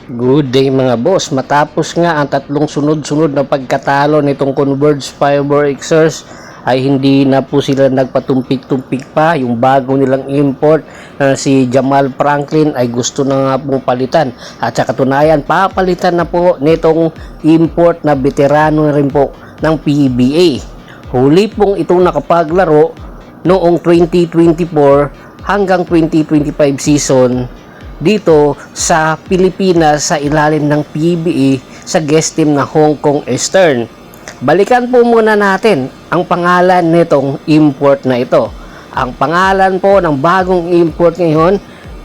Good day mga boss. Matapos nga ang tatlong sunod-sunod na pagkatalo nitong Converge Fiber Xers ay hindi na po sila nagpatumpik-tumpik pa. Yung bago nilang import si Jamal Franklin ay gusto na nga pong palitan. At sa katunayan, papalitan na po nitong import na veterano rin po ng PBA. Huli pong itong nakapaglaro noong 2024 hanggang 2025 season dito sa Pilipinas sa ilalim ng PBA sa guest team na Hong Kong Eastern. Balikan po muna natin ang pangalan nitong import na ito. Ang pangalan po ng bagong import ngayon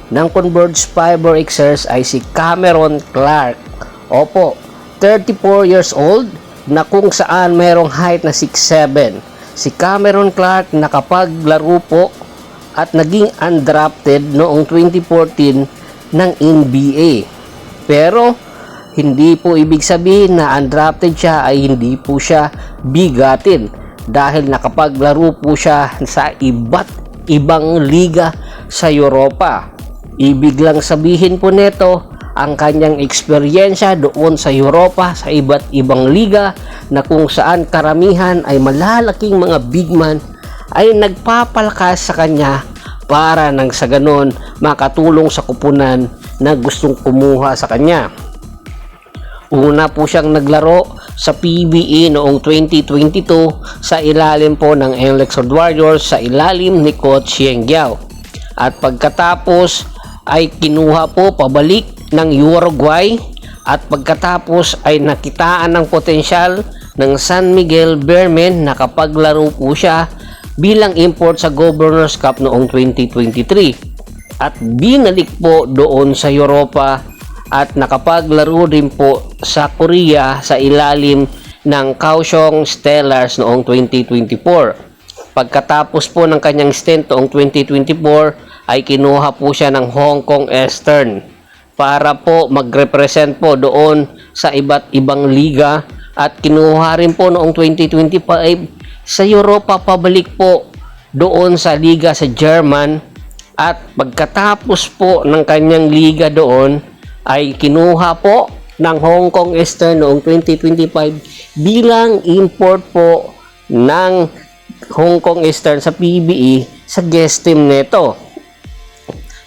ng Converge Fiber Xers ay si Cameron Clark. Opo, 34 years old na kung saan mayroong height na 6'7". Si Cameron Clark nakapaglaro po at naging undrafted noong 2014 ng NBA. Pero hindi po ibig sabihin na undrafted siya ay hindi po siya bigatin dahil nakapaglaro po siya sa iba't ibang liga sa Europa. Ibig lang sabihin po nito ang kanyang eksperyensya doon sa Europa sa iba't ibang liga na kung saan karamihan ay malalaking mga big man ay nagpapalakas sa kanya para nang sa ganon makatulong sa kupunan na gustong kumuha sa kanya. Una po siyang naglaro sa PBA noong 2022 sa ilalim po ng Elexon Warriors sa ilalim ni Coach Yeng Giao. At pagkatapos ay kinuha po pabalik ng Uruguay at pagkatapos ay nakitaan ng potensyal ng San Miguel Bearmen. Nakapaglaro po siya bilang import sa Governors Cup noong 2023 at binalik po doon sa Europa at nakapaglaro din po sa Korea sa ilalim ng Kaohsiung Stellars noong 2024. Pagkatapos po ng kanyang stint noong 2024 ay kinuha po siya ng Hong Kong Eastern para po magrepresent po doon sa iba't ibang liga at kinuha rin po noong 2025 sa Europa, pabalik po doon sa liga sa German at pagkatapos po ng kanyang liga doon ay kinuha po ng Hong Kong Eastern noong 2025 bilang import po ng Hong Kong Eastern sa PBA sa guest team nito.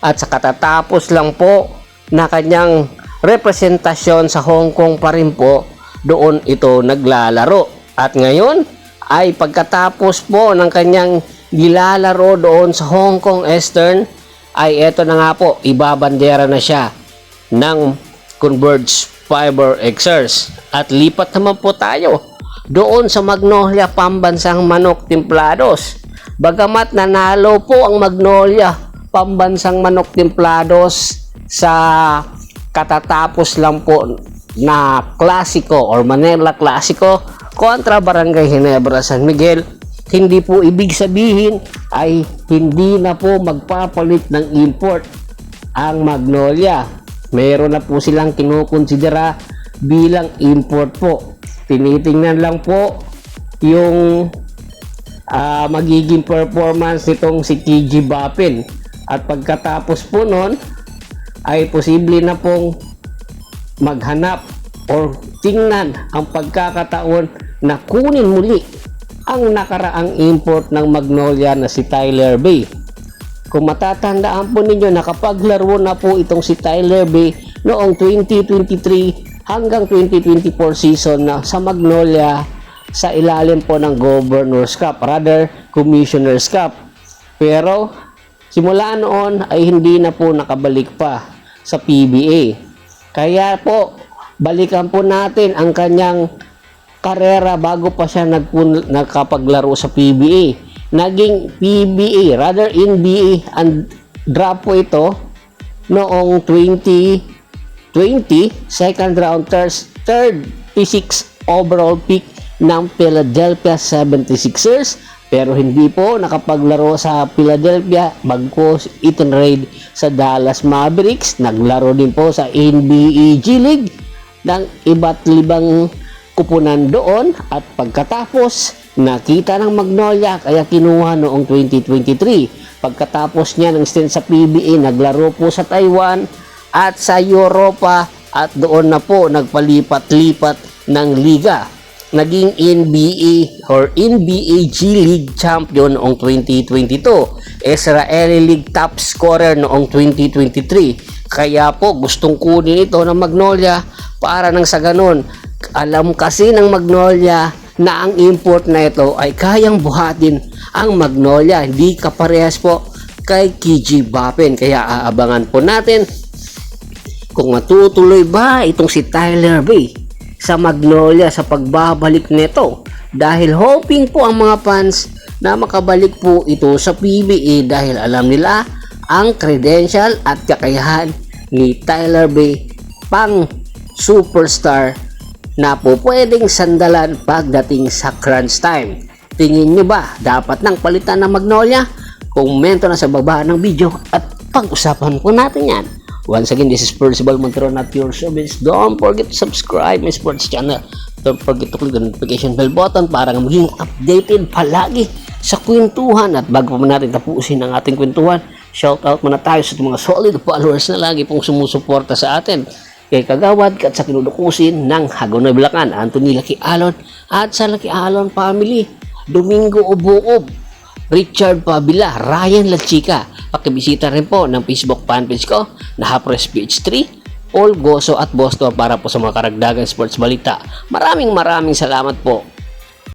At sa katatapos lang po na kanyang representasyon sa Hong Kong pa rin po doon ito naglalaro. At ngayon ay pagkatapos po ng kanyang nilalaro doon sa Hong Kong Eastern ay eto na nga po, ibabandera na siya ng Converge Fiber Xers. At lipat naman po tayo doon sa Magnolia Pambansang Manok Templados. Bagamat nanalo po ang Magnolia Pambansang Manok Templados sa katatapos lang po na klasiko or Manila Klasiko kontra Barangay Ginebra San Miguel, hindi po ibig sabihin ay hindi na po magpapalit ng import ang Magnolia. Meron na po silang kinukonsidera bilang import po. Tinitingnan lang po yung magiging performance nitong si TG Bapin. At pagkatapos po nun ay posible na pong maghanap or tingnan ang pagkakataon na kunin muli ang nakaraang import ng Magnolia na si Tyler Bay. Kung matatandaan po ninyo, nakapaglaro na po itong si Tyler Bay noong 2023 hanggang 2024 season na sa Magnolia sa ilalim po ng Governors Cup, rather Commissioners Cup. Pero simula noon ay hindi na po nakabalik pa sa PBA. Kaya po balikan po natin ang kanyang karera bago pa siya nagkapaglaro sa PBA. Naging PBA, rather NBA and draft po ito noong 2020, second round, third P6 overall pick ng Philadelphia 76ers. Pero hindi po nakapaglaro sa Philadelphia, bagkus itinrade sa Dallas Mavericks. Naglaro din po sa NBA G League ng iba't libang kupunan doon at pagkatapos nakita ng Magnolia kaya kinuha noong 2023. Pagkatapos niya ng stint sa PBA, naglaro po sa Taiwan at sa Europa at doon na po nagpalipat-lipat ng liga. Naging NBA or NBA G League champion noong 2022. Israeli League top scorer noong 2023. Kaya po gustong kunin ito ng Magnolia para nang sa ganun. Alam kasi ng Magnolia na ang import na ito ay kayang buhatin ang Magnolia. Hindi kaparehas po kay KG Bappen. Kaya aabangan po natin kung matutuloy ba itong si Tyler Bay sa Magnolia sa pagbabalik nito, dahil hoping po ang mga fans na makabalik po ito sa PBA dahil alam nila ang credential at kakayahan ni Tyler Bay, pang superstar na po pwedeng sandalan pagdating sa crunch time. Tingin nyo ba dapat nang palitan ng Magnolia? Komento na sa baba ng video at pag-usapan po natin yan. Once again, this is Percival Montero, not your showbiz. Don't forget to subscribe my sports channel. Don't forget to click the notification bell button para maging updated palagi sa kwentuhan. At bago pa natin tapusin ang ating kwentuhan, shoutout muna tayo sa mga solid followers na lagi pong sumusuporta sa atin. Kay Kagawad at sa kinudukusin ng Hagonoy Bulacan, Anthony Lucky Alon at sa Lucky Alon family, Domingo Ubuob, Richard Pabila, Ryan Lachica. Pakibisita rin po ng Facebook fanpage ko na Hapres PH3, All Goso at Boston para po sa mga karagdagang sports balita. Maraming salamat po.